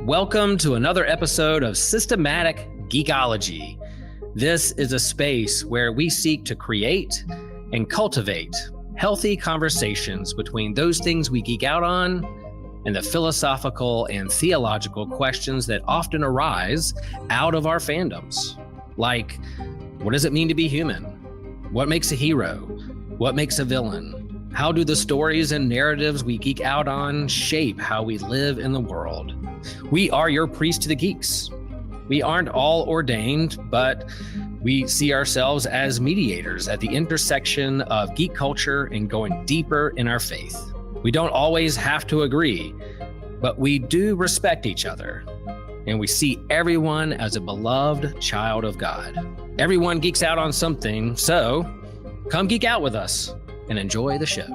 Welcome to another episode of Systematic Geekology. This is a space where we seek to create and cultivate healthy conversations between those things we geek out on and the philosophical and theological questions that often arise out of our fandoms. Like, what does it mean to be human? What makes a hero? What makes a villain? How do the stories and narratives we geek out on shape how we live in the world? We are your priest to the geeks. We aren't all ordained, but we see ourselves as mediators at the intersection of geek culture and going deeper in our faith. We don't always have to agree, but we do respect each other, and we see everyone as a beloved child of God. Everyone geeks out on something, so come geek out with us and enjoy the show.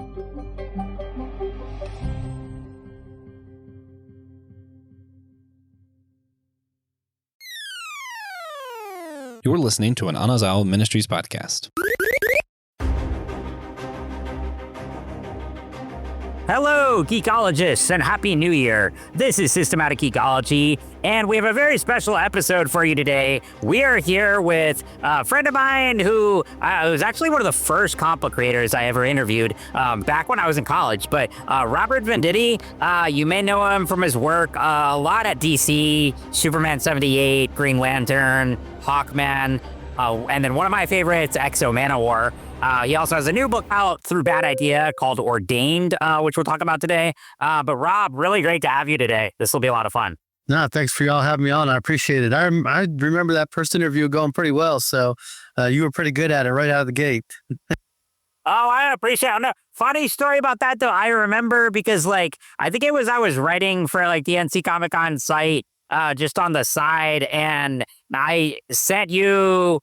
You're listening to an Anazal Ministries podcast. Hello, geekologists, and Happy New Year. This is Systematic Geekology, and we have a very special episode for you today. We are here with a friend of mine who was actually one of the first comic book creators I ever interviewed back when I was in college, but Robert Venditti, you may know him from his work a lot at DC, Superman 78, Green Lantern, Hawkman, and then one of my favorites, Exo Manowar. He also has a new book out through Bad Idea called Ordained, which we'll talk about today. But Rob, really great to have you today. This will be a lot of fun. No, thanks for y'all having me on. I appreciate it. I remember that first interview going pretty well, so you were pretty good at it right out of the gate. Oh, I appreciate it. No, funny story about that, though. I remember because, I think it was I was writing for, the NC Comic Con site just on the side, and I sent you...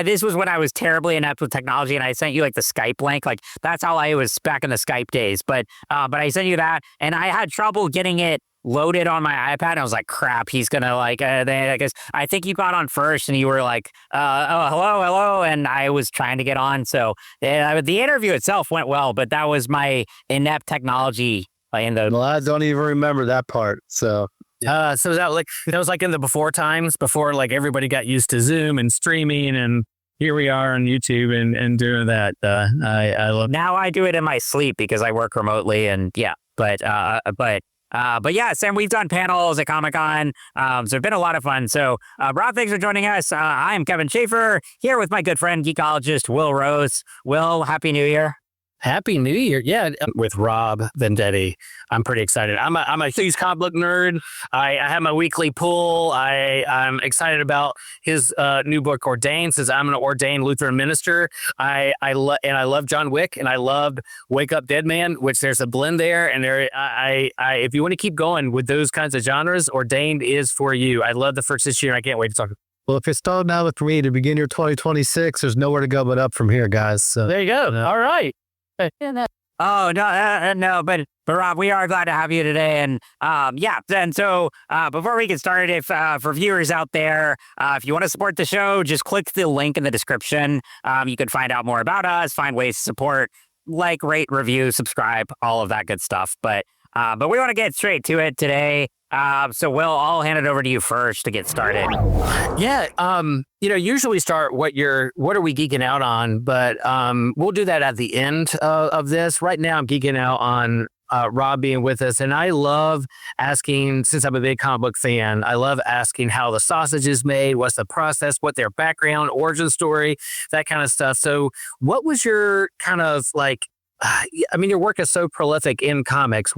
this was when I was terribly inept with technology, and I sent you the Skype link. That's how I was back in the Skype days. But I sent you that, and I had trouble getting it loaded on my iPad. And I was like, crap, he's gonna I guess I think you got on first, and you were like, oh, hello, and I was trying to get on. So the interview itself went well, but that was my inept technology. Well, I don't even remember that part. So. So that was in the before times, before everybody got used to Zoom and streaming, and here we are on YouTube and doing that. I love. Now I do it in my sleep because I work remotely, and yeah, but yeah, Sam, we've done panels at Comic-Con, so it's been a lot of fun. So Rob, thanks for joining us. I am Kevin Schaeffer here with my good friend geekologist Will Rose. Will, Happy New Year. Happy New Year. Yeah, with Rob Venditti. I'm pretty excited. I'm a huge comic book nerd. I have my weekly pool. I'm excited about his new book, Ordained, since I'm an ordained Lutheran minister. I love John Wick, and I loved Wake Up Dead Man, which there's a blend there. And if you want to keep going with those kinds of genres, Ordained is for you. I love the first issue, and I can't wait to talk. Well, if you're starting out with me to begin your 2026, there's nowhere to go but up from here, guys. So there you go. All right. Oh, no, but Rob, we are glad to have you today. And and so before we get started, if for viewers out there, if you want to support the show, just click the link in the description. You can find out more about us, find ways to support, rate, review, subscribe, all of that good stuff. But we want to get straight to it today. So Will, I'll hand it over to you first to get started. Yeah. Usually we start what are we geeking out on, but we'll do that at the end of this. Right now I'm geeking out on Rob being with us, and I love asking, since I'm a big comic book fan, I love asking how the sausage is made, what's the process, what their background, origin story, that kind of stuff. So what was your kind of your work is so prolific in comics.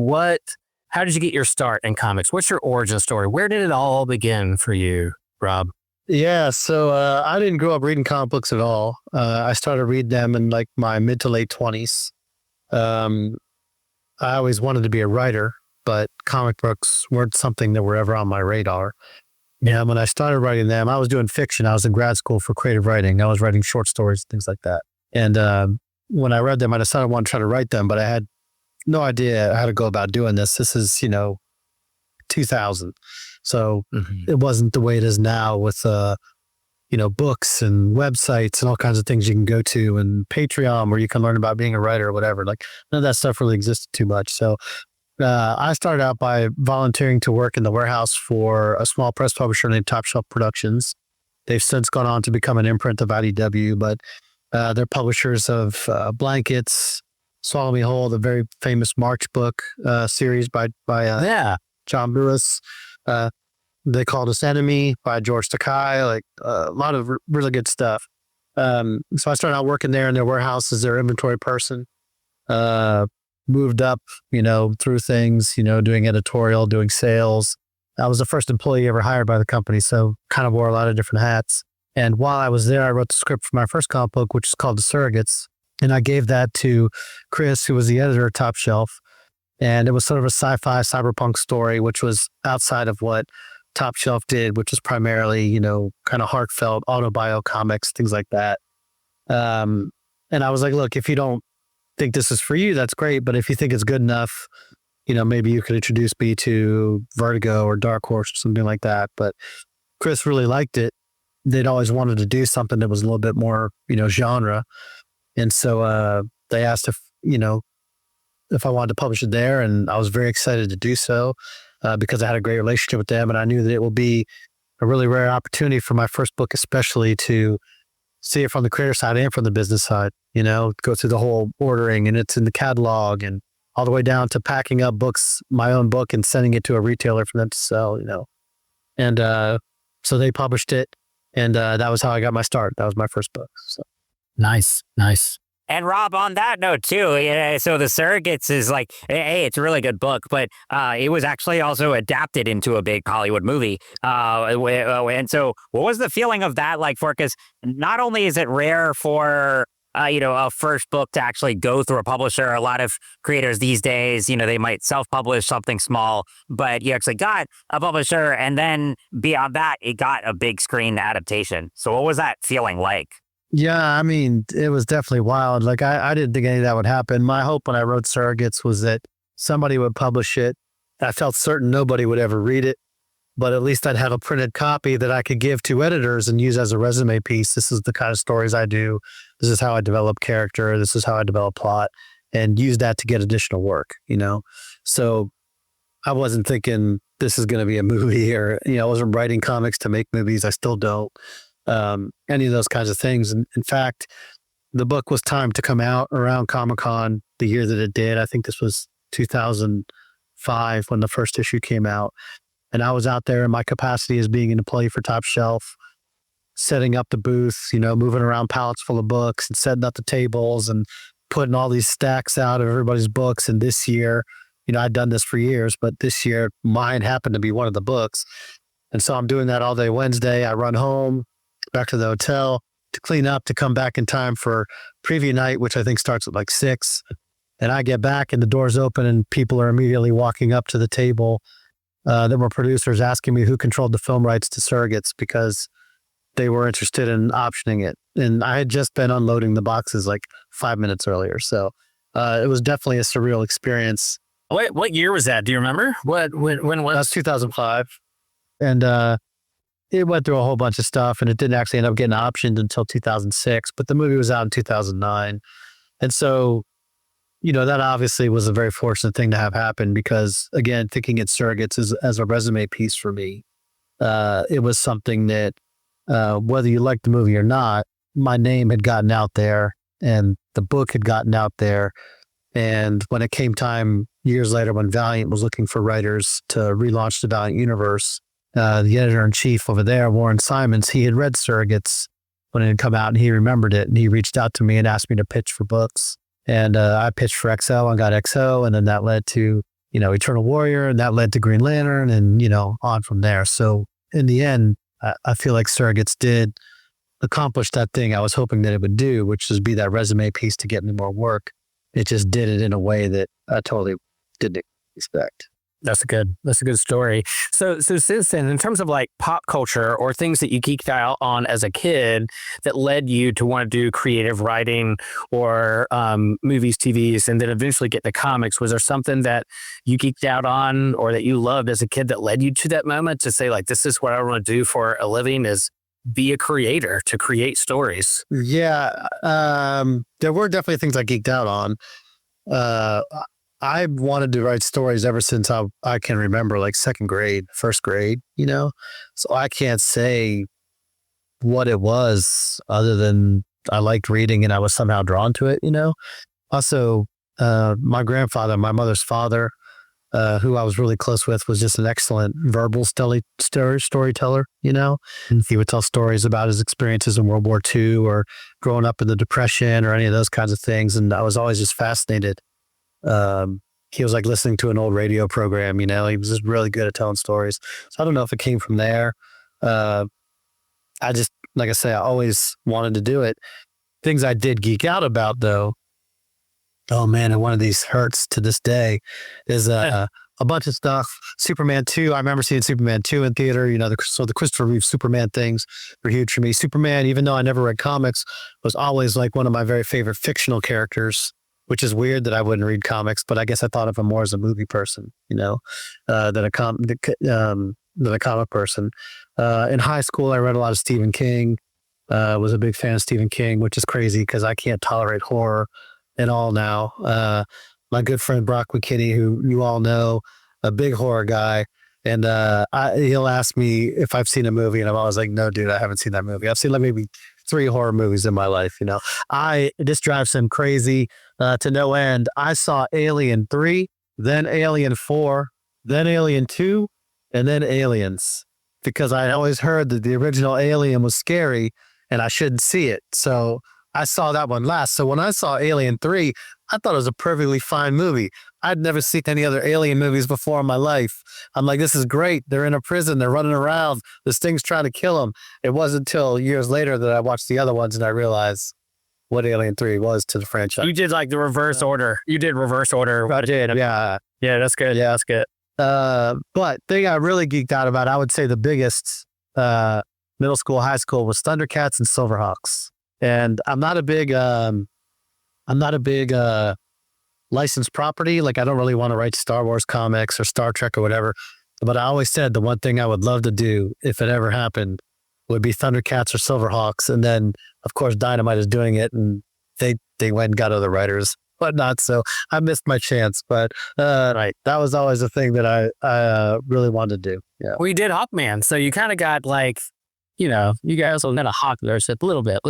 How did you get your start in comics? What's your origin story? Where did it all begin for you, Rob? Yeah, so I didn't grow up reading comic books at all. I started reading them in my mid to late 20s. I always wanted to be a writer, but comic books weren't something that were ever on my radar. Yeah, when I started writing them, I was doing fiction. I was in grad school for creative writing. I was writing short stories, things like that. And when I read them, I decided I wanted to try to write them, but I had no idea how to go about doing this. This is, 2000. So it wasn't the way it is now with, books and websites and all kinds of things you can go to, and Patreon where you can learn about being a writer or whatever. None of that stuff really existed too much. So I started out by volunteering to work in the warehouse for a small press publisher named Top Shelf Productions. They've since gone on to become an imprint of IDW, but they're publishers of Blankets, Swallow Me Whole, the very famous March book series by John Lewis. They Called Us Enemy by George Takei, like a lot of really good stuff. So I started out working there in their warehouse as their inventory person. Moved up, through things, doing editorial, doing sales. I was the first employee ever hired by the company, so kind of wore a lot of different hats. And while I was there, I wrote the script for my first comic book, which is called The Surrogates. And I gave that to Chris, who was the editor of Top Shelf. And it was sort of a sci-fi cyberpunk story, which was outside of what Top Shelf did, which was primarily, kind of heartfelt autobio comics, things like that. And I was like, look, if you don't think this is for you, that's great. But if you think it's good enough, maybe you could introduce me to Vertigo or Dark Horse or something like that. But Chris really liked it. They'd always wanted to do something that was a little bit more, genre. And so they asked if I wanted to publish it there. And I was very excited to do so because I had a great relationship with them. And I knew that it will be a really rare opportunity for my first book, especially to see it from the creator side and from the business side, go through the whole ordering, and it's in the catalog and all the way down to packing up books, my own book, and sending it to a retailer for them to sell, And so they published it, and that was how I got my start. That was my first book. So. Nice. And Rob, on that note too, so The Surrogates is like, hey, it's a really good book, but it was actually also adapted into a big Hollywood movie. And so what was the feeling of that like for, because not only is it rare for, a first book to actually go through a publisher, a lot of creators these days, they might self-publish something small, but you actually got a publisher, and then beyond that, it got a big screen adaptation. So what was that feeling like? Yeah, I mean, it was definitely wild. Like, I didn't think any of that would happen. My hope when I wrote Surrogates was that somebody would publish it. I felt certain nobody would ever read it, but at least I'd have a printed copy that I could give to editors and use as a resume piece. This is the kind of stories I do. This is how I develop character. This is how I develop plot, and use that to get additional work, So I wasn't thinking this is going to be a movie, or, I wasn't writing comics to make movies. I still don't. Any of those kinds of things. And in fact, the book was timed to come out around Comic-Con the year that it did. I think this was 2005 when the first issue came out. And I was out there in my capacity as being an employee for Top Shelf, setting up the booth, moving around pallets full of books and setting up the tables and putting all these stacks out of everybody's books. And this year, I'd done this for years, but this year mine happened to be one of the books. And so I'm doing that all day Wednesday. I run home, back to the hotel to clean up, to come back in time for preview night, which I think starts at like 6. And I get back and the doors open and people are immediately walking up to the table. There were producers asking me who controlled the film rights to Surrogates because they were interested in optioning it. And I had just been unloading the boxes like 5 minutes earlier. So it was definitely a surreal experience. What year was that? Do you remember? When was? That's 2005. And it went through a whole bunch of stuff, and it didn't actually end up getting optioned until 2006, but the movie was out in 2009. And so, that obviously was a very fortunate thing to have happen because, again, thinking it Surrogates as a resume piece for me, it was something that, whether you liked the movie or not, my name had gotten out there and the book had gotten out there. And when it came time years later, when Valiant was looking for writers to relaunch the Valiant universe, the editor-in-chief over there, Warren Simons, he had read Surrogates when it had come out and he remembered it. And he reached out to me and asked me to pitch for books. And I pitched for XO and got XO. And then that led to, Eternal Warrior, and that led to Green Lantern, and, on from there. So in the end, I feel like Surrogates did accomplish that thing I was hoping that it would do, which is be that resume piece to get me more work. It just did it in a way that I totally didn't expect. That's a good story. So since then, in terms of like pop culture or things that you geeked out on as a kid that led you to want to do creative writing or movies, TVs, and then eventually get to comics, was there something that you geeked out on or that you loved as a kid that led you to that moment to say like, this is what I want to do for a living, is be a creator, to create stories? Yeah. There were definitely things I geeked out on. I wanted to write stories ever since I can remember, like second grade, first grade, so I can't say what it was other than I liked reading and I was somehow drawn to it. Also, my grandfather, my mother's father, who I was really close with, was just an excellent verbal storyteller. And he would tell stories about his experiences in World War II or growing up in the Depression or any of those kinds of things. And I was always just fascinated. He was like listening to an old radio program, he was just really good at telling stories. So I don't know if it came from there. I just, like I say, I always wanted to do it. Things I did geek out about though, oh man, and one of these hurts to this day, is a bunch of stuff. Superman 2, I remember seeing Superman 2 in theater, so the Christopher Reeve Superman things were huge for me. Superman, even though I never read comics, was always like one of my very favorite fictional characters, which is weird that I wouldn't read comics, but I guess I thought of him more as a movie person, than a comic person. In high school, I read a lot of Stephen King, was a big fan of Stephen King, which is crazy because I can't tolerate horror at all now. My good friend Brock McKinney, who you all know, a big horror guy, and he'll ask me if I've seen a movie, and I'm always like, no, dude, I haven't seen that movie. I've seen like maybe 3 horror movies in my life. This drives him crazy to no end. I saw Alien 3, then Alien 4, then Alien 2, and then Aliens, because I always heard that the original Alien was scary and I shouldn't see it. So I saw that one last. So when I saw Alien 3, I thought it was a perfectly fine movie. I'd never seen any other Alien movies before in my life. I'm like, this is great. They're in a prison. They're running around. This thing's trying to kill them. It wasn't until years later that I watched the other ones and I realized what Alien 3 was to the franchise. You did like the reverse order. You did reverse order. I did, yeah. Yeah, that's good. Yeah, that's good. But thing I really geeked out about, I would say the biggest middle school, high school, was Thundercats and Silverhawks. And I'm not a big licensed property. Like I don't really want to write Star Wars comics or Star Trek or whatever. But I always said the one thing I would love to do if it ever happened would be Thundercats or Silverhawks. And then of course Dynamite is doing it and they went and got other writers, whatnot. So I missed my chance. But right, that was always a thing that I really wanted to do. Yeah. Well, you did Hawkman, so you kind of got like, you guys will net a hawk there, so a little bit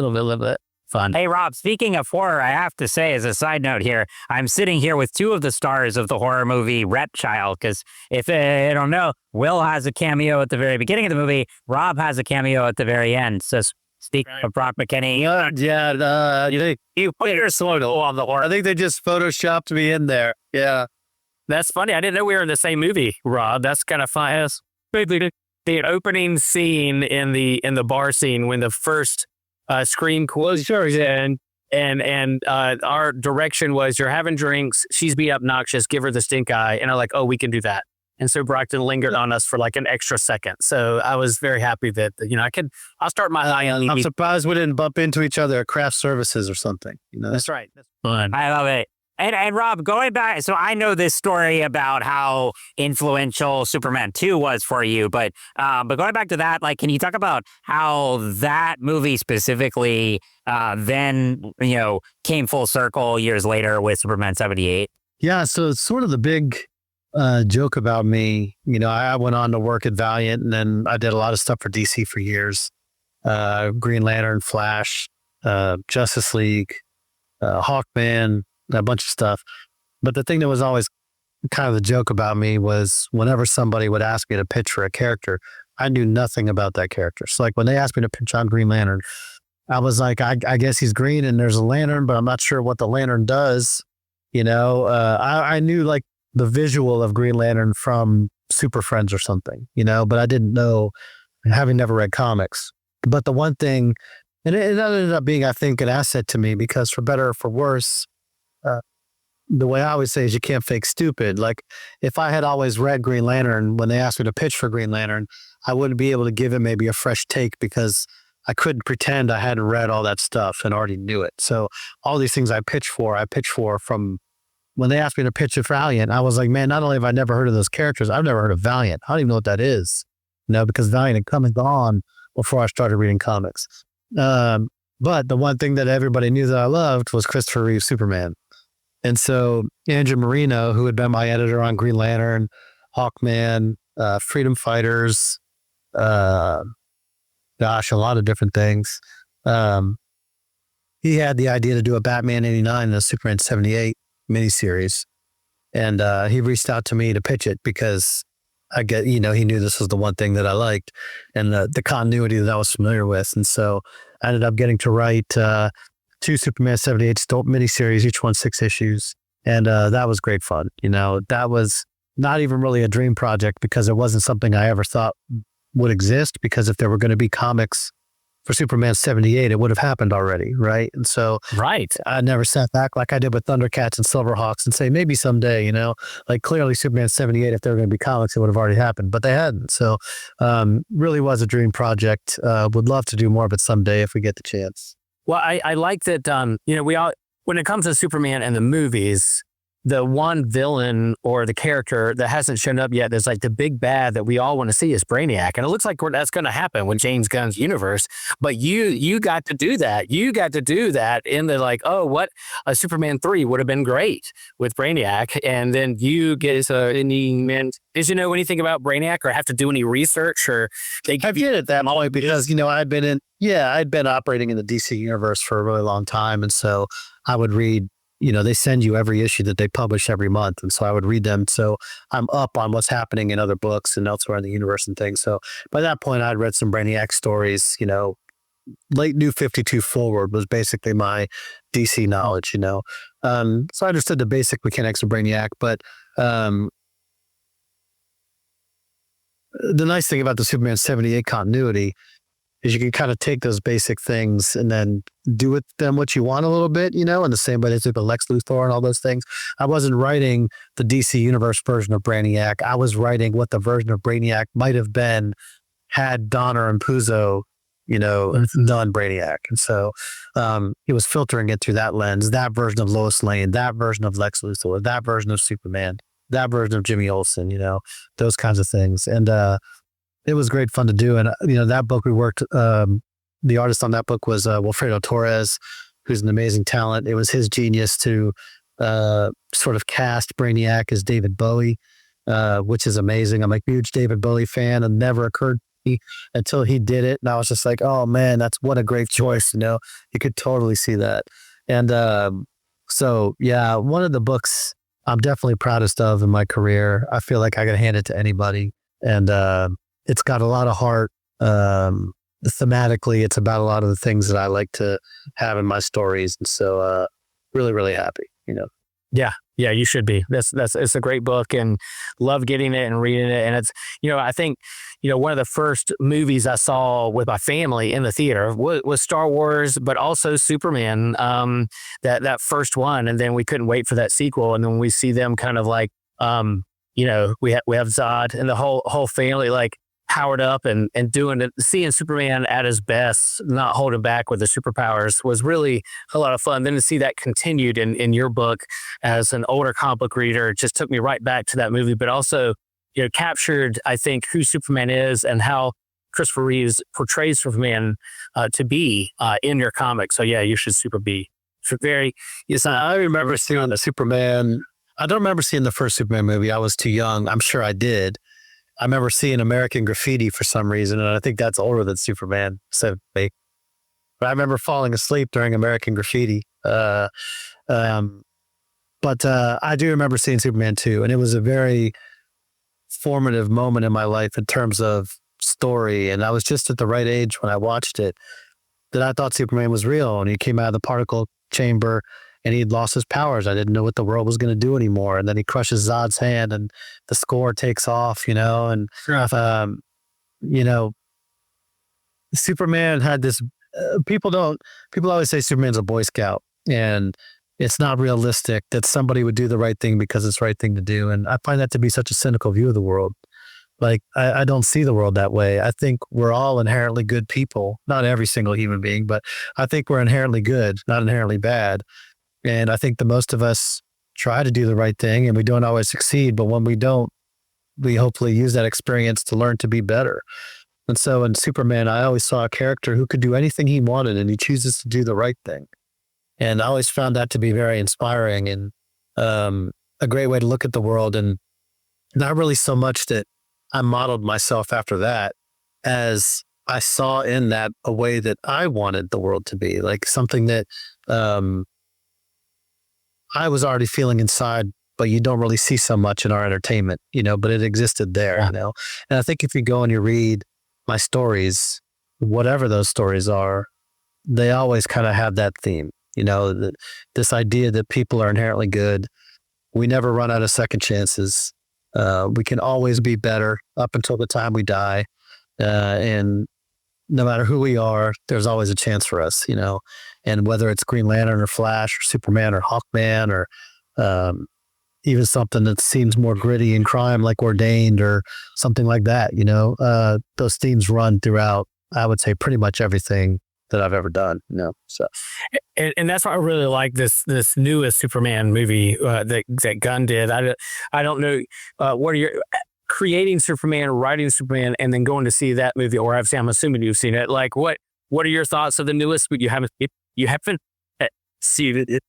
fun. Hey, Rob, speaking of horror, I have to say, as a side note here, I'm sitting here with 2 of the stars of the horror movie Reptile, because if I don't know, Will has a cameo at the very beginning of the movie, Rob has a cameo at the very end. So speaking of Brock McKinney. You put your photo on the horror. I think they just photoshopped me in there. Yeah. That's funny. I didn't know we were in the same movie, Rob. That's kind of fun. The opening scene in the bar scene when the first screen closes and our direction was, you're having drinks, she's being obnoxious, give her the stink eye, and I'm like, oh, we can do that. And so Brockton lingered on us for like an extra second. So I was very happy that I'll start my eye on. I'm surprised we didn't bump into each other at craft services or something. That's right. That's fun. I love it. And Rob, going back, so I know this story about how influential Superman 2 was for you, but going back to that, like, can you talk about how that movie specifically then, came full circle years later with Superman 78? Yeah, so it's sort of the big joke about me. I went on to work at Valiant, and then I did a lot of stuff for DC for years. Green Lantern, Flash, Justice League, Hawkman, a bunch of stuff. But the thing that was always kind of the joke about me was whenever somebody would ask me to pitch for a character, I knew nothing about that character. So like when they asked me to pitch on Green Lantern, I was like, I guess he's green and there's a lantern, but I'm not sure what the lantern does. I knew like the visual of Green Lantern from Super Friends or something, but I didn't know, having never read comics. But the one thing, and it ended up being, I think, an asset to me, because for better or for worse, the way I always say is you can't fake stupid. Like if I had always read Green Lantern, when they asked me to pitch for Green Lantern, I wouldn't be able to give it maybe a fresh take because I couldn't pretend I hadn't read all that stuff and already knew it. So all these things I pitch for from when they asked me to pitch for Valiant, I was like, man, not only have I never heard of those characters, I've never heard of Valiant. I don't even know what that is, because Valiant had come and gone before I started reading comics. But the one thing that everybody knew that I loved was Christopher Reeve Superman. And so Andrew Marino, who had been my editor on Green Lantern, Hawkman, Freedom Fighters, a lot of different things. He had the idea to do a Batman 89 and a Superman 78 miniseries. And he reached out to me to pitch it because he knew this was the one thing that I liked and the continuity that I was familiar with. And so I ended up getting to write 2 Superman 78 miniseries, each one 6 issues. And that was great fun. That was not even really a dream project because it wasn't something I ever thought would exist, because if there were going to be comics for Superman 78, it would have happened already, right? And so I never sat back like I did with Thundercats and Silverhawks and say, maybe someday, like clearly Superman 78, if there were going to be comics, it would have already happened, but they hadn't. So really was a dream project. Would love to do more of it someday if we get the chance. Well, I like that, we all, when it comes to Superman and the movies, the one villain or the character that hasn't shown up yet, there's like the big bad that we all want to see is Brainiac. And it looks like that's going to happen with James Gunn's universe. But you got to do that. You got to do that in the a Superman 3 would have been great with Brainiac. And then you get did you know anything about Brainiac or have to do any research? Or I did it that way because, I'd been operating in the DC universe for a really long time. And so I would read, they send you every issue that they publish every month. And so I would read them. So I'm up on what's happening in other books and elsewhere in the universe and things. So by that point, I'd read some Brainiac stories, late New 52 forward was basically my DC knowledge, So I understood the basic mechanics of Brainiac. But the nice thing about the Superman 78 continuity is you can kind of take those basic things and then do with them what you want a little bit, in the same way they did with Lex Luthor and all those things. I wasn't writing the DC Universe version of Brainiac. I was writing what the version of Brainiac might have been had Donner and Puzo, done Brainiac. And so he was filtering it through that lens, that version of Lois Lane, that version of Lex Luthor, that version of Superman, that version of Jimmy Olsen, those kinds of things. And it was great fun to do. And, that book we worked, the artist on that book was Wilfredo Torres, who's an amazing talent. It was his genius to sort of cast Brainiac as David Bowie, which is amazing. I'm a huge David Bowie fan, and never occurred to me until he did it. And I was just like, oh man, what a great choice. You could totally see that. And so, yeah, one of the books I'm definitely proudest of in my career. I feel like I could hand it to anybody. And it's got a lot of heart. Thematically, it's about a lot of the things that I like to have in my stories. And so really, really happy, Yeah, you should be. It's a great book and love getting it and reading it. And it's, I think, one of the first movies I saw with my family in the theater was Star Wars, but also Superman, that first one. And then we couldn't wait for that sequel. And then we see them kind of like, we have Zod and the whole family like powered up and doing it. Seeing Superman at his best, not holding back with the superpowers, was really a lot of fun. Then to see that continued in your book as an older comic book reader, it just took me right back to that movie, but also, captured, I think, who Superman is and how Christopher Reeves portrays Superman to be in your comic. So yeah, you should be. Yes, I remember seeing the Superman. I don't remember seeing the first Superman movie. I was too young. I'm sure I did. I remember seeing American Graffiti for some reason, and I think that's older than Superman. So, but I remember falling asleep during American Graffiti. But I do remember seeing Superman 2, and it was a very formative moment in my life in terms of story. And I was just at the right age when I watched it that I thought Superman was real, and he came out of the particle chamber and he'd lost his powers. I didn't know what the world was going to do anymore. And then he crushes Zod's hand and the score takes off, and, Superman had this, people always say Superman's a Boy Scout, and it's not realistic that somebody would do the right thing because it's the right thing to do. And I find that to be such a cynical view of the world. Like, I don't see the world that way. I think we're all inherently good people, not every single human being, but I think we're inherently good, not inherently bad. And I think the most of us try to do the right thing, and we don't always succeed. But when we don't, we hopefully use that experience to learn to be better. And so in Superman, I always saw a character who could do anything he wanted, and he chooses to do the right thing. And I always found that to be very inspiring. And a great way to look at the world, and not really so much that I modeled myself after that as I saw in that a way that I wanted the world to be, like something that I was already feeling inside, but you don't really see so much in our entertainment, but it existed there, And I think if you go and you read my stories, whatever those stories are, they always kind of have that theme, this idea that people are inherently good. We never run out of second chances. We can always be better up until the time we die. And no matter who we are, there's always a chance for us, and whether it's Green Lantern or Flash or Superman or Hawkman or even something that seems more gritty in crime like Ordained or something like that, those themes run throughout, I would say, pretty much everything that I've ever done, so. And that's why I really like this newest Superman movie that Gunn did. I don't know what are your creating Superman, writing Superman, and then going to see that movie, or I'm assuming you've seen it. Like, what are your thoughts of the newest? But you haven't seen it. What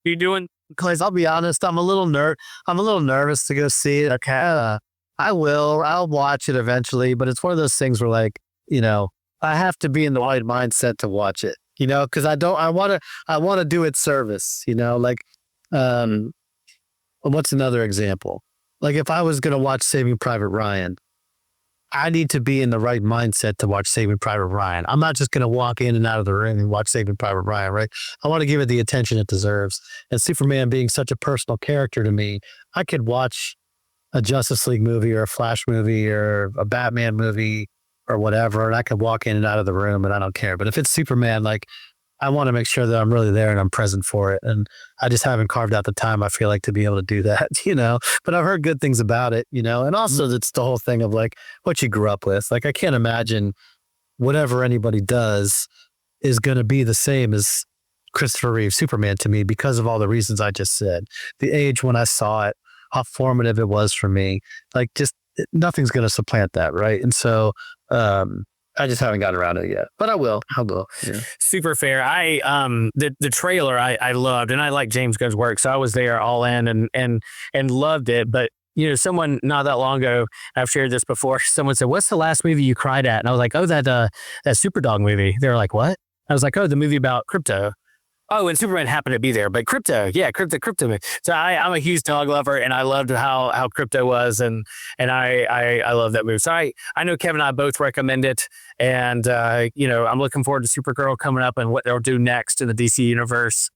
are you doing? Because I'll be honest, I'm a little nervous to go see it. Okay, I'll watch it eventually, but it's one of those things where, like, I have to be in the right mindset to watch it, because I want to do it service, like, what's another example? Like, if I was going to watch Saving Private Ryan, I need to be in the right mindset to watch Saving Private Ryan. I'm not just going to walk in and out of the room and watch Saving Private Ryan, right? I want to give it the attention it deserves. And Superman being such a personal character to me, I could watch a Justice League movie or a Flash movie or a Batman movie or whatever, and I could walk in and out of the room and I don't care. But if it's Superman, like, I want to make sure that I'm really there and I'm present for it. And I just haven't carved out the time, I feel like, to be able to do that, but I've heard good things about it, and also it's the whole thing of, like, what you grew up with. Like, I can't imagine whatever anybody does is going to be the same as Christopher Reeve Superman to me, because of all the reasons I just said. The age when I saw it, how formative it was for me, like, just nothing's going to supplant that. Right. And so, I just haven't gotten around to it yet, but I will. I'll go. Yeah. Super fair. The trailer I loved, and I like James Gunn's work, so I was there all in and loved it. But someone not that long ago, I've shared this before. Someone said, "What's the last movie you cried at?" And I was like, "Oh, that Superdog movie." They were like, "What?" I was like, "Oh, the movie about crypto." Oh, and Superman happened to be there, but crypto. So I'm a huge dog lover, and I loved how crypto was, and I love that movie. So I know Kevin and I both recommend it, and I'm looking forward to Supergirl coming up and what they'll do next in the DC universe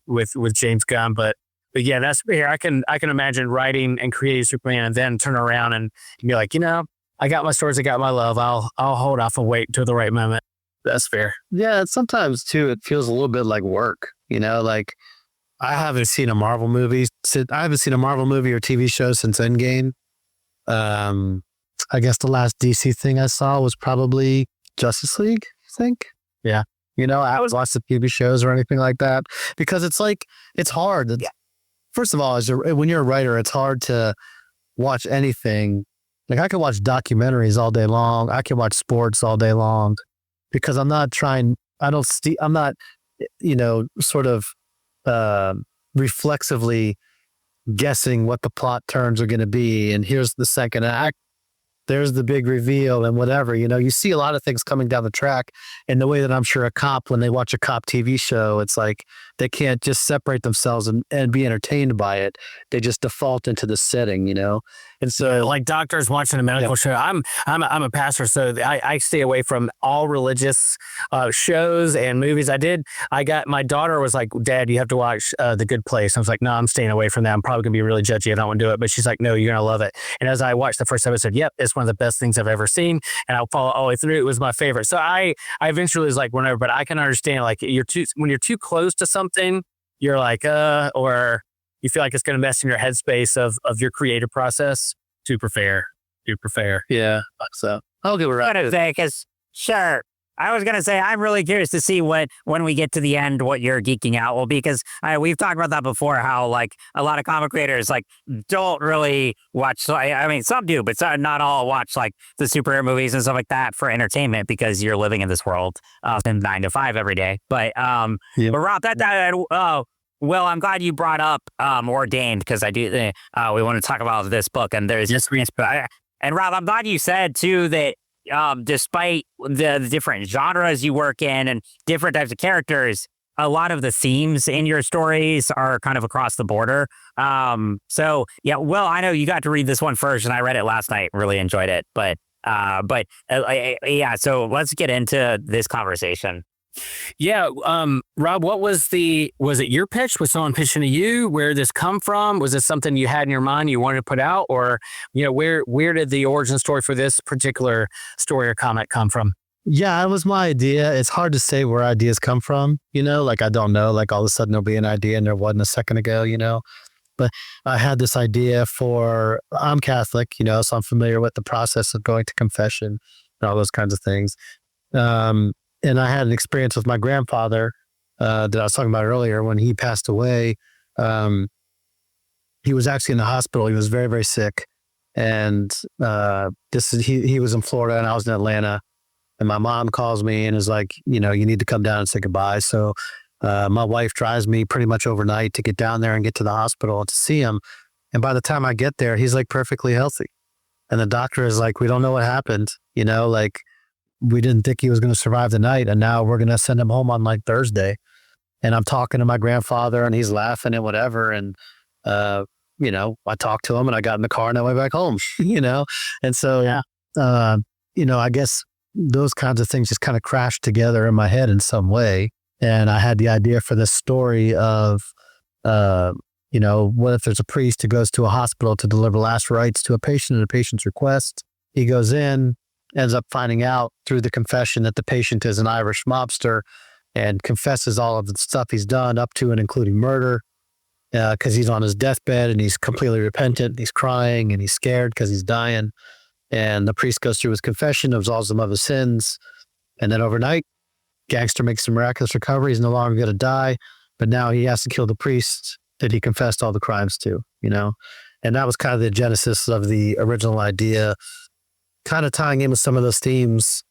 with James Gunn. But yeah, that's here. I can imagine writing and creating Superman, and then turn around and be like, I got my stories, I got my love. I'll hold off and wait until the right moment. That's fair. Yeah, sometimes too, it feels a little bit like work, like, I haven't seen a Marvel movie or TV show since Endgame. I guess the last DC thing I saw was probably Justice League, I think. Yeah. I haven't watched the TV shows or anything like that, because it's like, it's hard. Yeah. First of all, when you're a writer, it's hard to watch anything. Like, I could watch documentaries all day long. I can watch sports all day long. Because I'm not sort of reflexively guessing what the plot turns are going to be. And here's the second act. There's the big reveal and whatever. You see a lot of things coming down the track in the way that I'm sure a cop, when they watch a cop TV show, it's like they can't just separate themselves and be entertained by it. They just default into the setting, And so, like doctors watching a medical show. I'm a pastor, so I stay away from all religious shows and movies. My daughter was like, "Dad, you have to watch The Good Place." I was like, "No, I'm staying away from that. I'm probably gonna be really judgy. I don't want to do it." But she's like, "No, you're gonna love it." And as I watched the first episode, yep, it's one of the best things I've ever seen, and I'll follow all the way through. It was my favorite. So I eventually was like, whenever, but I can understand, like, when you're too close to something, you're like, or you feel like it's going to mess in your headspace of your creative process. Super fair. Yeah. So I'll give it right. I'm gonna say, because sure, I was gonna say I'm really curious to see when we get to the end what your geeking out will be, because we've talked about that before. How, like, a lot of comic creators, like, don't really watch. I mean, some do, but not all watch, like, the superhero movies and stuff like that for entertainment, because you're living in this world from 9 to 5 every day. But Rob, Well, I'm glad you brought up Ordained because I do. We want to talk about this book, and there's just and Rob, I'm glad you said too that despite the different genres you work in and different types of characters, a lot of the themes in your stories are kind of across the border. So yeah, well, I know you got to read this one first, and I read it last night. Really enjoyed it, but yeah. So let's get into this conversation. Yeah. Rob, was it your pitch? Was someone pitching to you? Where did this come from? Was this something you had in your mind you wanted to put out? Or, where did the origin story for this particular story or comic come from? Yeah, it was my idea. It's hard to say where ideas come from, like I don't know, like all of a sudden there'll be an idea and there wasn't a second ago, But I had this idea I'm Catholic, so I'm familiar with the process of going to confession and all those kinds of things. And I had an experience with my grandfather that I was talking about earlier. When he passed away, he was actually in the hospital. He was very, very sick. And he was in Florida and I was in Atlanta. And my mom calls me and is like, you need to come down and say goodbye. So my wife drives me pretty much overnight to get down there and get to the hospital and to see him. And by the time I get there, he's like perfectly healthy. And the doctor is like, we don't know what happened. We didn't think he was going to survive the night. And now we're going to send him home on like Thursday. And I'm talking to my grandfather and he's laughing and whatever. And, I talked to him and I got in the car and I went back home, And so, I guess those kinds of things just kind of crashed together in my head in some way. And I had the idea for this story of, what if there's a priest who goes to a hospital to deliver last rites to a patient at a patient's request? He goes in, ends up finding out through the confession that the patient is an Irish mobster and confesses all of the stuff he's done up to and including murder because he's on his deathbed and he's completely repentant. And he's crying and he's scared because he's dying. And the priest goes through his confession, absolves him of his sins. And then overnight, gangster makes a miraculous recovery. He's no longer going to die, but now he has to kill the priest that he confessed all the crimes to, And that was kind of the genesis of the original idea, kind of tying in with some of those themes,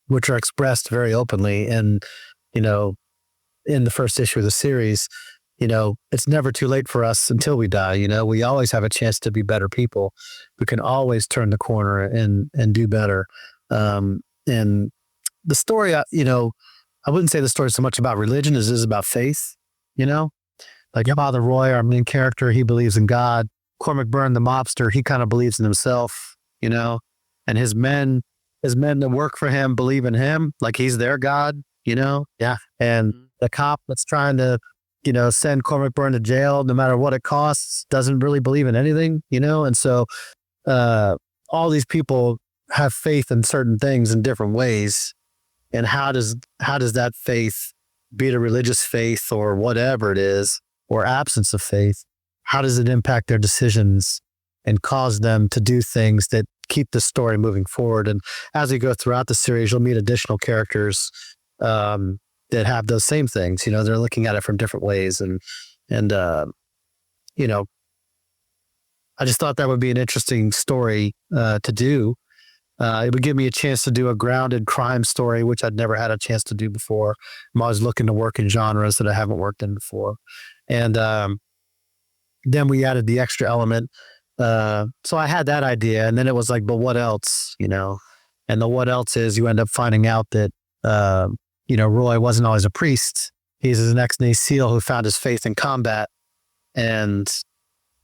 which are expressed very openly. And, in the first issue of the series, it's never too late for us until we die. We always have a chance to be better people. We can always turn the corner and do better. And the story, I wouldn't say the story is so much about religion as it is about faith, Like Father Roy, our main character, he believes in God. Cormac Byrne, the mobster, he kind of believes in himself, And his men that work for him believe in him, like he's their God, Yeah. And the cop that's trying to, send Cormac Byrne to jail, no matter what it costs, doesn't really believe in anything, And so all these people have faith in certain things in different ways. And how does that faith, be it a religious faith or whatever it is, or absence of faith, how does it impact their decisions and cause them to do things that keep the story moving forward? And as we go throughout the series, you'll meet additional characters that have those same things. They're looking at it from different ways. And I just thought that would be an interesting story to do. It would give me a chance to do a grounded crime story, which I'd never had a chance to do before. I'm always looking to work in genres that I haven't worked in before. And then we added the extra element. So I had that idea, and then it was like, but what else, And the what else is you end up finding out that, Roy wasn't always a priest. He's an ex-Navy SEAL who found his faith in combat and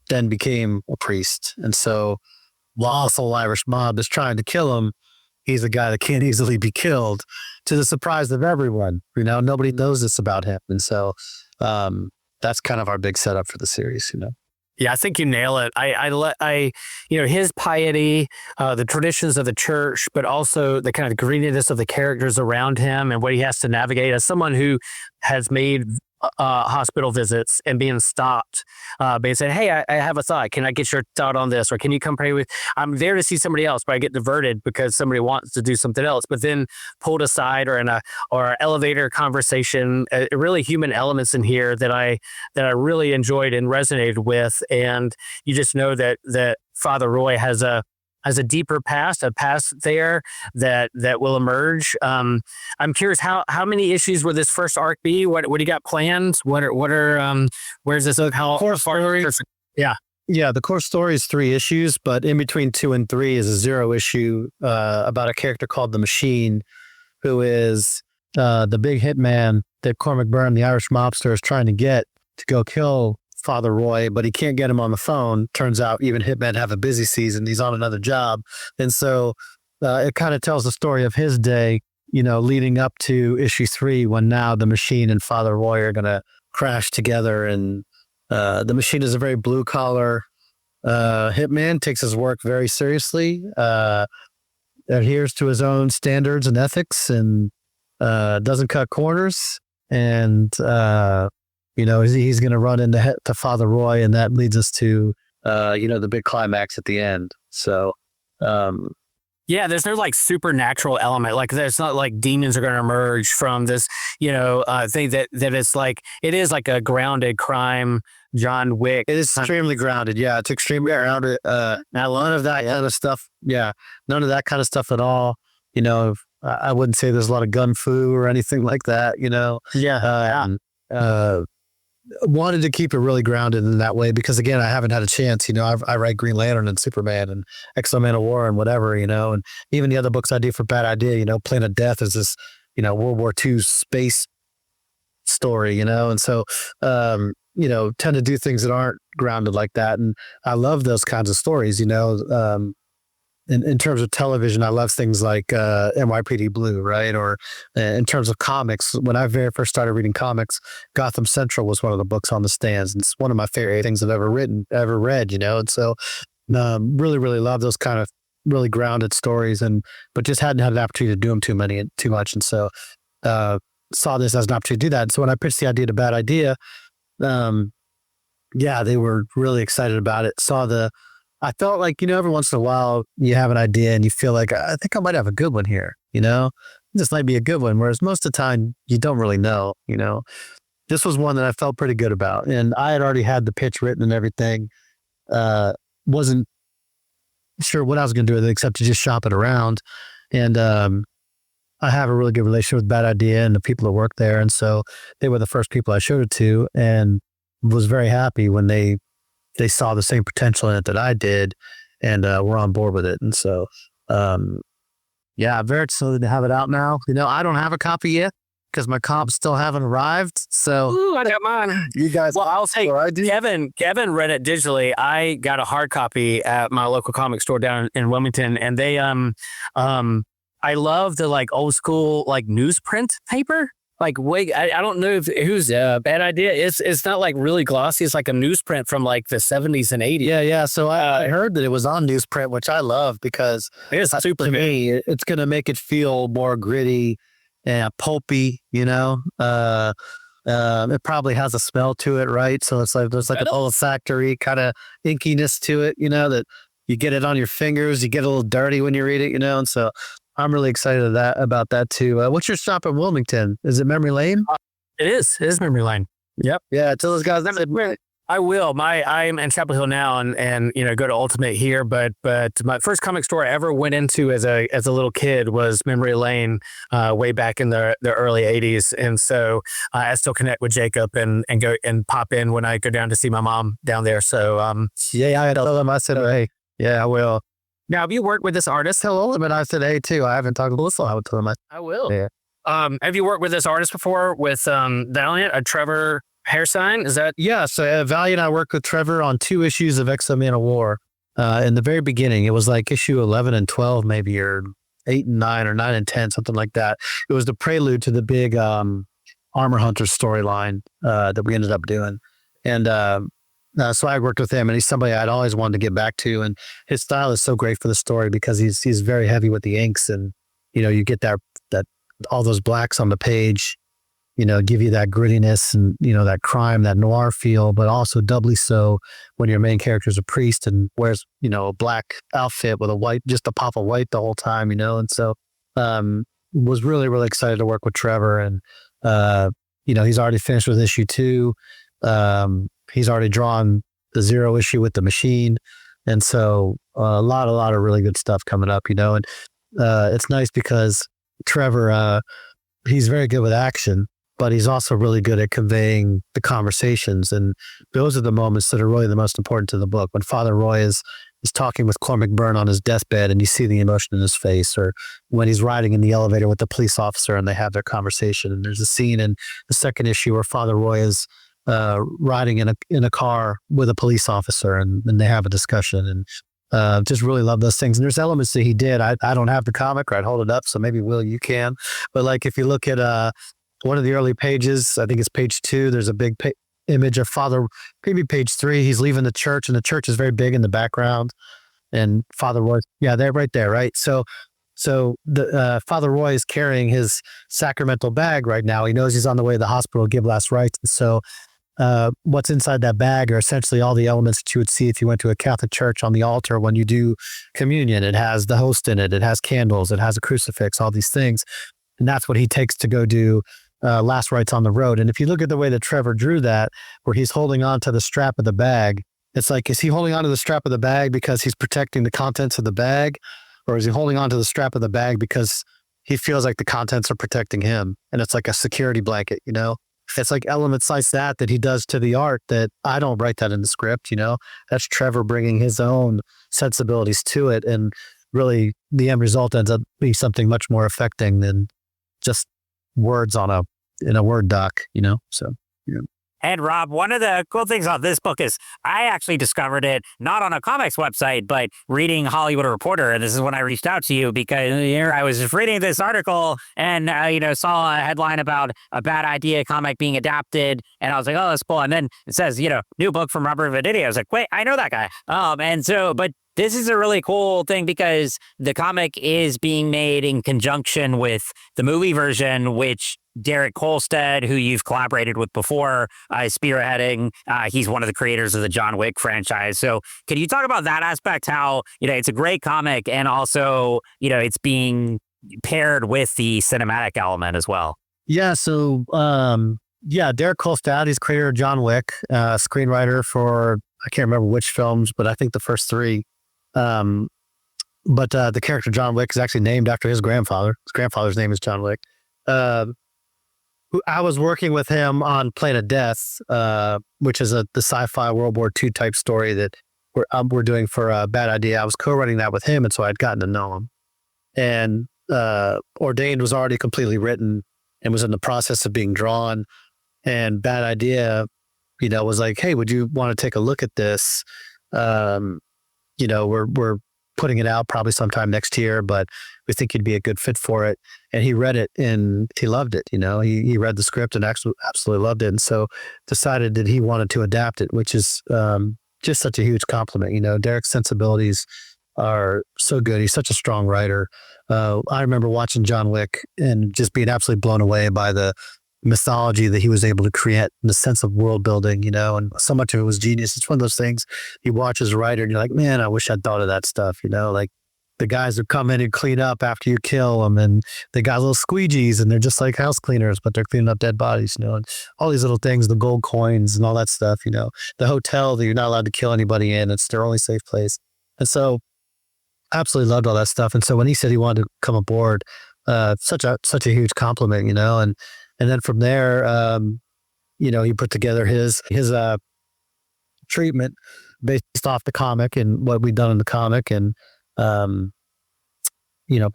then became a priest. And so while the whole Irish mob is trying to kill him, he's a guy that can't easily be killed, to the surprise of everyone. Nobody knows this about him. And so that's kind of our big setup for the series, Yeah, I think you nail it. His piety, the traditions of the church, but also the kind of greeniness of the characters around him and what he has to navigate. As someone who has made hospital visits and being stopped, being said, "Hey, I have a thought. Can I get your thought on this? Or can you come pray with?" I'm there to see somebody else, but I get diverted because somebody wants to do something else. But then pulled aside, or in a elevator conversation, really human elements in here that I really enjoyed and resonated with. And you just know that Father Roy has a has a deeper past, a past there that will emerge. I'm curious how many issues will this first arc be? What do you got planned? Where's this? How core far? story. Yeah. Yeah, the core story is 3 issues, but in between 2 and 3 is a 0 issue about a character called the Machine, who is the big hitman that Cormac Byrne, the Irish mobster, is trying to get to go kill Father Roy, but he can't get him on the phone. Turns out even hitmen have a busy season. He's on another job. And so it kind of tells the story of his day, leading up to issue 3, when now the Machine and Father Roy are going to crash together. And the Machine is a very blue collar hitman, takes his work very seriously, adheres to his own standards and ethics, and doesn't cut corners. And he's going to run into Father Roy, and that leads us to the big climax at the end. So yeah, there's no like supernatural element. Like there's not like demons are going to emerge from this, thing that it's like, it is like a grounded crime, John Wick. It is extremely grounded. Yeah, it's extremely grounded. None of that kind of stuff. Yeah, none of that kind of stuff at all. I wouldn't say there's a lot of gun fu or anything like that. Wanted to keep it really grounded in that way because, again, I haven't had a chance. I write Green Lantern and Superman and X-Men of War and whatever, and even the other books I do for Bad Idea, Planet Death is this, World War II space story, and so, tend to do things that aren't grounded like that. And I love those kinds of stories, in terms of television, I love things like NYPD Blue, right? Or in terms of comics, when I very first started reading comics, Gotham Central was one of the books on the stands. It's one of my favorite things I've ever read, And so really, really love those kind of really grounded stories, but just hadn't had an opportunity to do them too much. And so saw this as an opportunity to do that. And so when I pitched the idea to Bad Idea, they were really excited about it. I felt like, every once in a while you have an idea and you feel like, I think I might have a good one here, this might be a good one. Whereas most of the time you don't really know, this was one that I felt pretty good about. And I had already had the pitch written and everything. Wasn't sure what I was going to do with it except to just shop it around. And I have a really good relationship with Bad Idea and the people that work there. And so they were the first people I showed it to, and was very happy when they saw the same potential in it that I did, and we're on board with it. And so, very excited to have it out now. I don't have a copy yet because my comps still haven't arrived. So ooh, I got mine. You guys, well, I'll say Kevin read it digitally. I got a hard copy at my local comic store down in Wilmington, and they I love the like old school like newsprint paper. Like, wait, I don't know who's Bad Idea. It's not like really glossy. It's like a newsprint from like the 70s and 80s. Yeah. So I heard that it was on newsprint, which I love because it's super to me, it's going to make it feel more gritty and pulpy, It probably has a smell to it, right? So it's like there's like an olfactory kind of inkiness to it, that you get it on your fingers, you get a little dirty when you read it, And so I'm really excited about that too. What's your shop in Wilmington? Is it Memory Lane? It is. It is Memory Lane. Yep. Yeah. Tell those guys. I will. I'm in Chapel Hill now, and go to Ultimate here. But my first comic store I ever went into as a little kid was Memory Lane, way back in the early '80s. And so I still connect with Jacob and go and pop in when I go down to see my mom down there. So I had to tell them. I said, hey, yeah, I will. Now, have you worked with this artist? Hello, but I said, hey, too. I haven't talked to Melissa. I would tell them. I will. Yeah. Have you worked with this artist before with Valiant, Trevor Hairsign? Is that? Yeah. So Valiant, I worked with Trevor on 2 issues of X-Men of War. In the very beginning, it was like issue 11 and 12, maybe, or 8 and 9, or 9 and 10, something like that. It was the prelude to the big Armor Hunter storyline that we ended up doing. And so I worked with him, and he's somebody I'd always wanted to get back to. And his style is so great for the story because he's very heavy with the inks, and you get that all those blacks on the page, give you that grittiness and that crime, that noir feel, but also doubly so when your main character is a priest and wears a black outfit with just a pop of white the whole time, And so was really, really excited to work with Trevor, and he's already finished with issue 2. He's already drawn the 0 issue with the Machine, And so a lot of really good stuff coming up, and it's nice because Trevor, he's very good with action, but he's also really good at conveying the conversations. And those are the moments that are really the most important to the book. When Father Roy is talking with Cormac Byrne on his deathbed and you see the emotion in his face, or when he's riding in the elevator with the police officer and they have their conversation. And there's a scene in the second issue where Father Roy is riding in a car with a police officer and they have a discussion, and just really love those things. And there's elements that he did. I don't have the comic, or I'd hold it up. So maybe Will, you can. But like if you look at one of the early pages, I think it's page 2, there's a big image of Father, maybe page 3, he's leaving the church and the church is very big in the background. And Father Roy, they're right there, right? So the Father Roy is carrying his sacramental bag right now. He knows he's on the way to the hospital to give last rites. And so what's inside that bag are essentially all the elements that you would see if you went to a Catholic church on the altar when you do communion. It has the host in it. It has candles. It has a crucifix, all these things. And that's what he takes to go do last rites on the road. And if you look at the way that Trevor drew that, where he's holding on to the strap of the bag, it's like, is he holding on to the strap of the bag because he's protecting the contents of the bag? Or is he holding on to the strap of the bag because he feels like the contents are protecting him? And it's like a security blanket, It's like elements like that he does to the art that I don't write that in the script, That's Trevor bringing his own sensibilities to it. And really the end result ends up being something much more affecting than just words in a Word doc, So, yeah. And Rob, one of the cool things about this book is I actually discovered it not on a comics website, but reading Hollywood Reporter. And this is when I reached out to you because I was just reading this article and, saw a headline about a Bad Idea comic being adapted. And I was like, oh, that's cool. And then it says, new book from Robert Venditti. I was like, wait, I know that guy. But this is a really cool thing because the comic is being made in conjunction with the movie version, which Derek Kolstad, who you've collaborated with before, is spearheading. He's one of the creators of the John Wick franchise. So can you talk about that aspect, how, it's a great comic and also, it's being paired with the cinematic element as well? Yeah. So, Derek Kolstad, he's creator of John Wick, screenwriter for, I can't remember which films, but I think the first 3. But the character John Wick is actually named after his grandfather. His grandfather's name is John Wick. I was working with him on Planet Death, which is the sci-fi World War II type story that we're doing for a Bad Idea. I was co-writing that with him, and so I'd gotten to know him. And Ordained was already completely written and was in the process of being drawn. And Bad Idea, was like, hey, would you want to take a look at this? We're putting it out probably sometime next year, but we think you'd be a good fit for it. And he read it and he loved it. He read the script and absolutely loved it. And so decided that he wanted to adapt it, which is just such a huge compliment. Derek's sensibilities are so good. He's such a strong writer. I remember watching John Wick and just being absolutely blown away by the mythology that he was able to create and the sense of world building, and so much of it was genius. It's one of those things you watch as a writer and you're like, man, I wish I'd thought of that stuff, like the guys who come in and clean up after you kill them, and they got little squeegees and they're just like house cleaners, but they're cleaning up dead bodies, and all these little things, the gold coins and all that stuff, the hotel that you're not allowed to kill anybody in, it's their only safe place. And so absolutely loved all that stuff. And so when he said he wanted to come aboard, such a huge compliment, and then from there, he put together his treatment based off the comic and what we'd done in the comic. And, Bad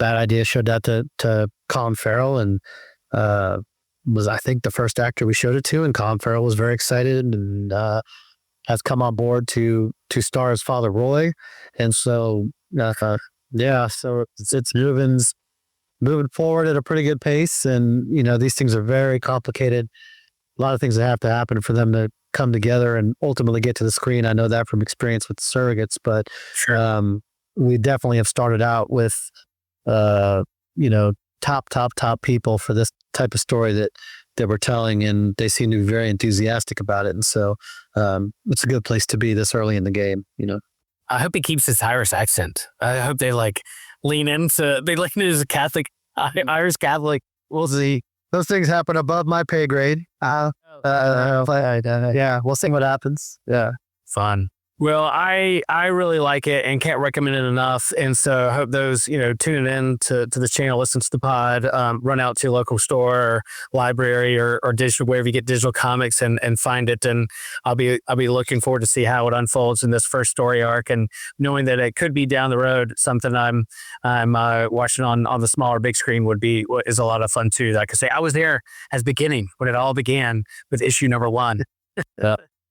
Idea showed that to Colin Farrell and was, I think, the first actor we showed it to. And Colin Farrell was very excited and has come on board to star as Father Roy. And so, so it's moving forward at a pretty good pace. And, these things are very complicated. A lot of things that have to happen for them to come together and ultimately get to the screen. I know that from experience with surrogates, but sure. We definitely have started out with, top people for this type of story that we're telling, and they seem to be very enthusiastic about it. And so it's a good place to be this early in the game, I hope he keeps his Irish accent. I hope they lean into his Catholic, Irish Catholic. We'll see. Those things happen above my pay grade. Yeah, we'll see what happens. Yeah. Fun. Well, I really like it and can't recommend it enough. And so I hope those, tuning in to this channel, listen to the pod, run out to your local store or library or digital, wherever you get digital comics and find it. And I'll be looking forward to see how it unfolds in this first story arc, and knowing that it could be down the road something I'm watching on the smaller big screen is a lot of fun too. Like I say, I was there as beginning when it all began with issue number 1.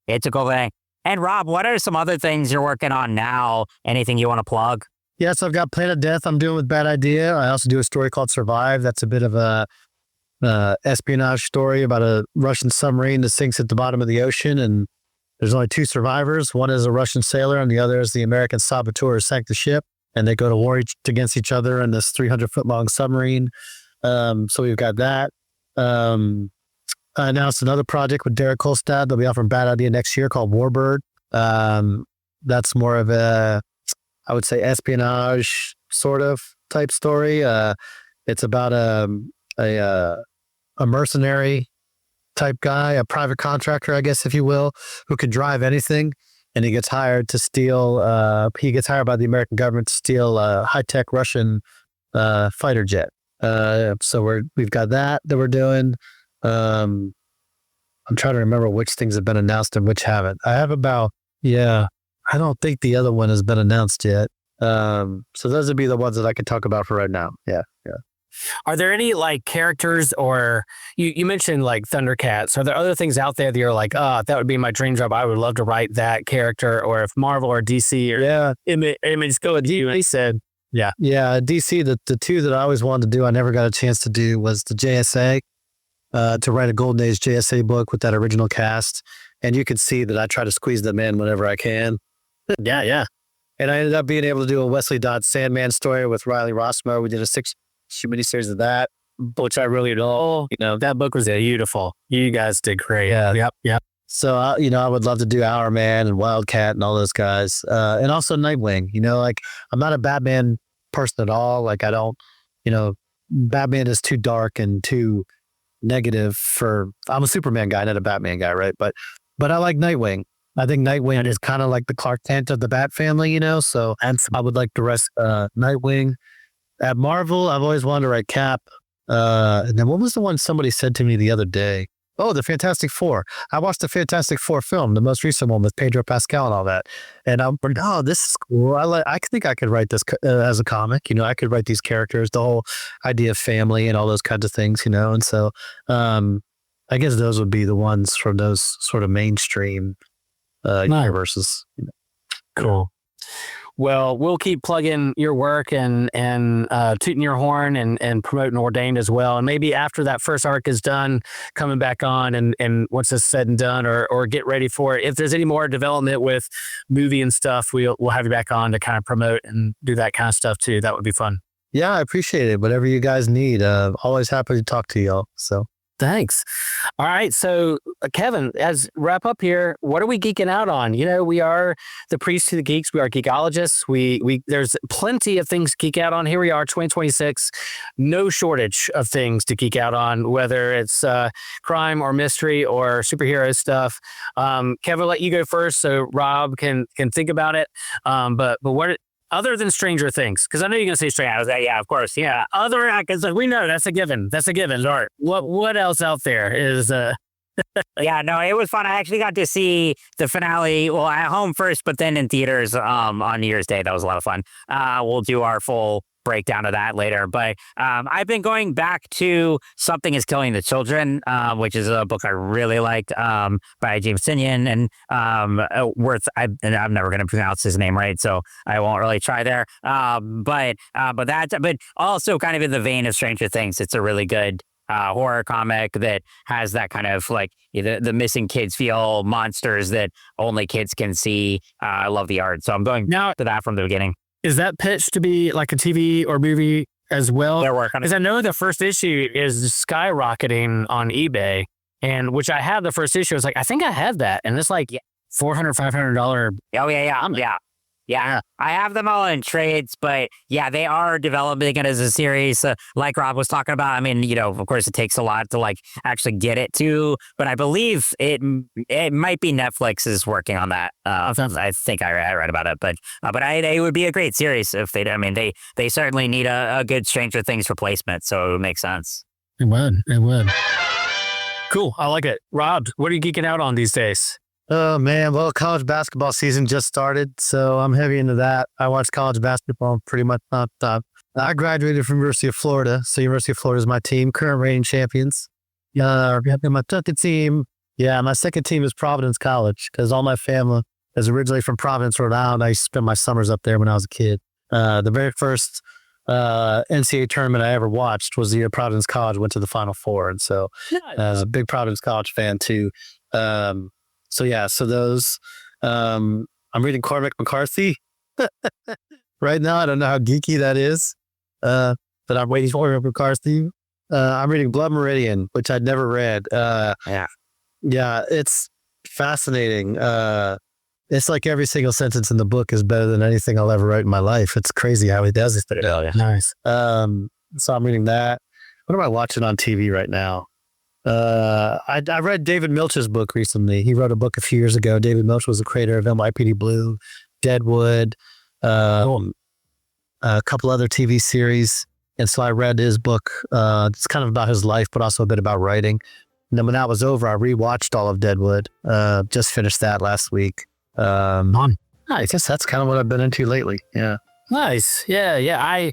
It's a cool thing. And Rob, what are some other things you're working on now? Anything you want to plug? Yeah, so I've got Planet Death I'm doing with Bad Idea. I also do a story called Survive. That's a bit of a espionage story about a Russian submarine that sinks at the bottom of the ocean, and there's only 2 survivors. One is a Russian sailor, and the other is the American saboteur who sank the ship, and they go to war against each other in this 300-foot-long submarine. So we've got that. I announced another project with Derek Kolstad that'll be out from Bad Idea next year called Warbird. That's more of a, I would say, espionage sort of type story. It's about a mercenary type guy, a private contractor, I guess, if you will, who can drive anything. And he gets hired to steal, he gets hired by the American government to steal a high-tech Russian fighter jet. So we've got that we're doing. I'm trying to remember which things have been announced and which haven't. I don't think the other one has been announced yet. So those would be the ones that I could talk about for right now. Yeah. Are there any like characters, or you mentioned like Thundercats? Are there other things out there that you're like, that would be my dream job. I would love to write that character, or if Marvel or DC or Image go with you. And he said, yeah, DC. The 2 that I always wanted to do, I never got a chance to do, was the JSA. To write a Golden Age JSA book with that original cast. And you can see that I try to squeeze them in whenever I can. Yeah. And I ended up being able to do a Wesley Dodd Sandman story with Riley Rossmo. We did a 6-issue miniseries of that, which I really adore. That book was beautiful. You guys did great. Yeah. Yep. So, I would love to do Hour Man and Wildcat and all those guys. And also Nightwing. I'm not a Batman person at all. Like, I don't, Batman is too dark and too negative I'm a Superman guy, not a Batman guy, right? But I like Nightwing. I think Nightwing is kind of like the Clark Kent of the Bat family, so I would like to rest Nightwing. At Marvel, I've always wanted to write Cap. And then what was the one somebody said to me the other day? Oh, the Fantastic Four. I watched the Fantastic Four film, the most recent one with Pedro Pascal and all that. And I'm like, oh, this is cool. I think I could write this as a comic. I could write these characters, the whole idea of family and all those kinds of things, And so I guess those would be the ones from those sort of mainstream universes. Cool. Well, we'll keep plugging your work and tooting your horn and promoting Ordained as well. And maybe after that first arc is done, coming back on and once it's said and done, or get ready for it. If there's any more development with movie and stuff, we'll have you back on to kind of promote and do that kind of stuff too. That would be fun. Yeah, I appreciate it. Whatever you guys need. Always happy to talk to y'all. So. Thanks. All right. So, Kevin, as wrap up here, what are we geeking out on? We are the priests to the geeks. We are geekologists. We there's plenty of things to geek out on. Here we are, 2026. No shortage of things to geek out on, whether it's crime or mystery or superhero stuff. Kevin, I'll let you go first so Rob can think about it. But what other than Stranger Things, because I know you're gonna say Stranger. I was like, yeah, of course, yeah. Because we know that's a given. That's a given. All right. What else out there is? Yeah, no, it was fun. I actually got to see the finale, well, at home first, but then in theaters on New Year's Day. That was a lot of fun. We'll do our full breakdown of that later. But I've been going back to Something is Killing the Children, which is a book I really liked by James Tinian and I'm never going to pronounce his name right, so I won't really try there. But also kind of in the vein of Stranger Things, it's a really good horror comic that has that kind of like the missing kids feel, monsters that only kids can see. I love the art, so I'm going now to that from the beginning. Is that pitched to be like a TV or movie as well? They're working on it. Because I know the first issue is skyrocketing on eBay, and which I have the first issue. I was like, I think I have that, and it's like $400, $500. Oh yeah. Yeah, I have them all in trades, but yeah, they are developing it as a series. Like Rob was talking about. I mean, of course, it takes a lot to like actually get it to, but I believe it might be Netflix is working on that. I think I read about it, but it would be a great series if they. I mean, they certainly need a good Stranger Things replacement, so it would make sense. It would. Cool. I like it. Rob, what are you geeking out on these days? Oh, man. Well, college basketball season just started, so I'm heavy into that. I watch college basketball pretty much nonstop. I graduated from University of Florida, so University of Florida is my team, current reigning champions. My second team, my second team is Providence College, because all my family is originally from Providence, Rhode Island. I used to spend my summers up there when I was a kid. The very first NCAA tournament I ever watched was the year Providence College went to the Final Four, and so I was a big Providence College fan, too. So those, I'm reading Cormac McCarthy right now. I don't know how geeky that is, but I'm waiting for Cormac McCarthy. I'm reading Blood Meridian, which I'd never read. Yeah, it's fascinating. It's like every single sentence in the book is better than anything I'll ever write in my life. It's crazy how he does it. Oh, yeah. Nice. So I'm reading that. What am I watching on TV right now? I read David Milch's book recently. He wrote a book a few years ago. David Milch was the creator of NYPD Blue, Deadwood, a couple other TV series. And so I read his book. It's kind of about his life, but also a bit about writing. And then when that was over, I rewatched all of Deadwood. Just finished that last week. I guess that's kind of what I've been into lately. Yeah. Nice. Yeah.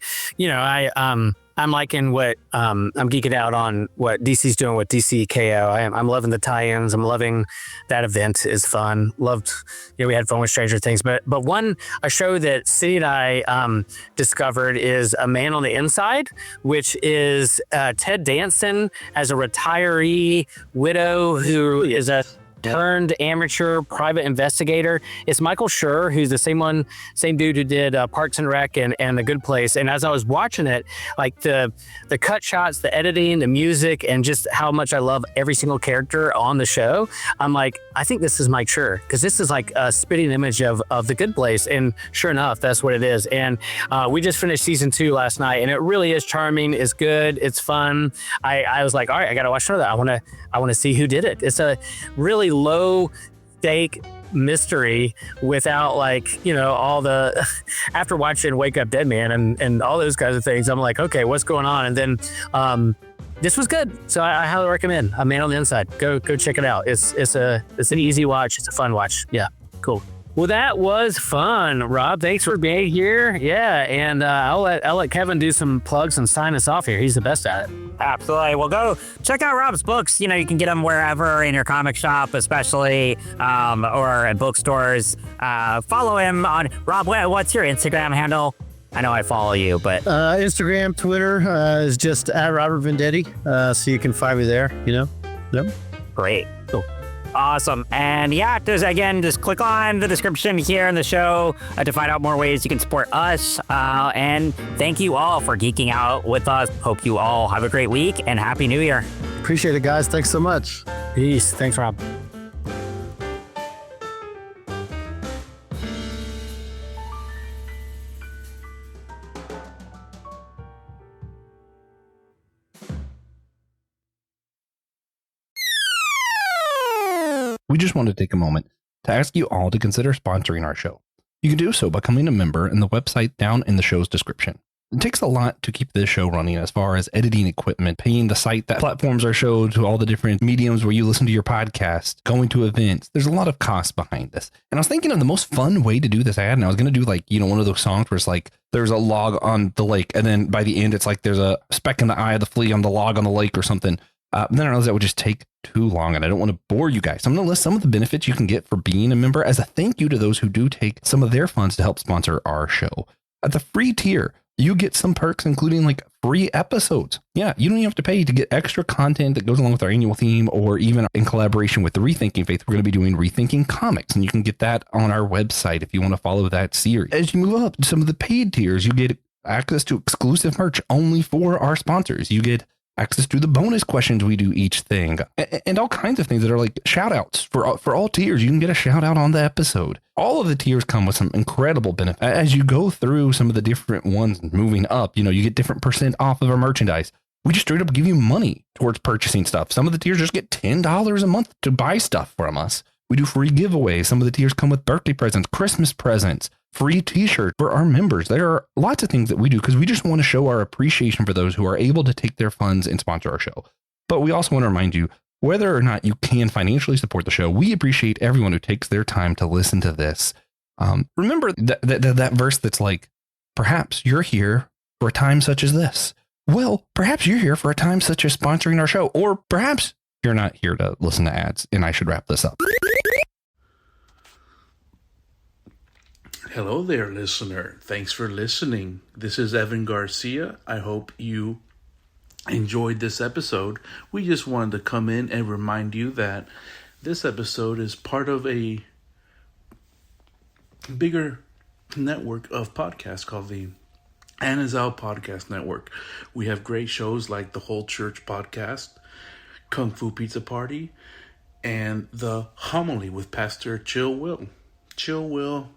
I'm liking what I'm geeking out on what DC's doing with DC KO. I'm loving the tie-ins. I'm loving that event is fun. Loved, we had fun with Stranger Things. But a show that City and I discovered is A Man on the Inside, which is Ted Danson as a retiree widow who is a turned amateur private investigator. It's Michael Schur, who's the same dude who did Parks and Rec and The Good Place. And as I was watching it, like the cut shots, the editing, the music, and just how much I love every single character on the show, I'm like, I think this is Mike Schur, because this is like a spitting image of The Good Place. And sure enough, that's what it is. And we just finished season 2 last night, and it really is charming. It's good. It's fun. I was like, all right, I got to watch another. I want to see who did it. It's a really low stake mystery without all the after watching Wake Up Dead Man and all those kinds of things. I'm like, okay, what's going on? And then this was good, so I highly recommend A Man on the Inside. Go check it out. It's an easy watch. It's a fun watch. Yeah, cool. Well, that was fun, Rob. Thanks for being here. Yeah, and I'll let Kevin do some plugs and sign us off here. He's the best at it. Absolutely. Well, go check out Rob's books. You can get them wherever in your comic shop, especially, or at bookstores. Follow him on Rob. What's your Instagram handle? I know I follow you, but Instagram, Twitter is just at Robert Venditti. So you can find me there. Yep. Great. Cool. Awesome. And just click on the description here in the show to find out more ways you can support us. And thank you all for geeking out with us. Hope you all have a great week and Happy New Year. Appreciate it, guys. Thanks so much. Peace. Thanks, Rob. We just want to take a moment to ask you all to consider sponsoring our show. You can do so by becoming a member in the website down in the show's description. It takes a lot to keep this show running as far as editing equipment, paying the site that platforms our show to all the different mediums where you listen to your podcast, going to events. There's a lot of cost behind this. And I was thinking of the most fun way to do this I had, and I was going to do one of those songs where it's like there's a log on the lake, and then by the end it's like there's a speck in the eye of the flea on the log on the lake or something. Then I realized that would just take too long, and I don't want to bore you guys. So I'm going to list some of the benefits you can get for being a member as a thank you to those who do take some of their funds to help sponsor our show. At the free tier, you get some perks, including free episodes. Yeah, you don't even have to pay to get extra content that goes along with our annual theme, or even in collaboration with the Rethinking Faith, we're going to be doing Rethinking Comics, and you can get that on our website if you want to follow that series. As you move up to some of the paid tiers, you get access to exclusive merch only for our sponsors. You get access to the bonus questions we do each thing, and all kinds of things that are like shout outs for all tiers. You can get a shout out on the episode. All of the tiers come with some incredible benefits. As you go through some of the different ones moving up, you get different % off of our merchandise. We just straight up give you money towards purchasing stuff. Some of the tiers just get $10 a month to buy stuff from us. We do free giveaways. Some of the tiers come with birthday presents, Christmas presents, free t-shirts for our members. There are lots of things that we do because we just want to show our appreciation for those who are able to take their funds and sponsor our show. But we also want to remind you, whether or not you can financially support the show, we appreciate everyone who takes their time to listen to this. Remember that verse that's like, perhaps you're here for a time such as this. Well, perhaps you're here for a time such as sponsoring our show, or perhaps you're not here to listen to ads, and I should wrap this up. Hello there, listener. Thanks for listening. This is Evan Garcia. I hope you enjoyed this episode. We just wanted to come in and remind you that this episode is part of a bigger network of podcasts called the Anazal Podcast Network. We have great shows like the Whole Church Podcast, Kung Fu Pizza Party, and the Homily with Pastor Chill Will. Chill Will.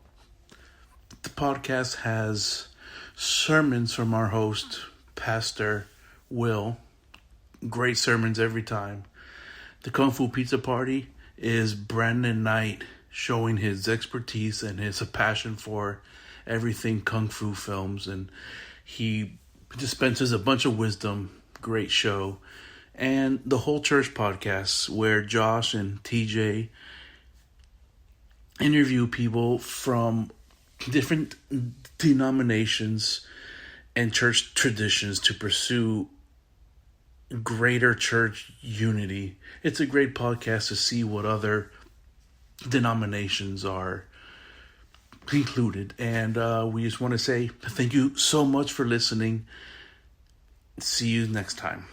The podcast has sermons from our host, Pastor Will. Great sermons every time. The Kung Fu Pizza Party is Brandon Knight showing his expertise and his passion for everything Kung Fu films. And he dispenses a bunch of wisdom. Great show. And the Whole Church Podcast, where Josh and TJ interview people from different denominations and church traditions to pursue greater church unity. It's a great podcast to see what other denominations are included. And we just want to say thank you so much for listening. See you next time.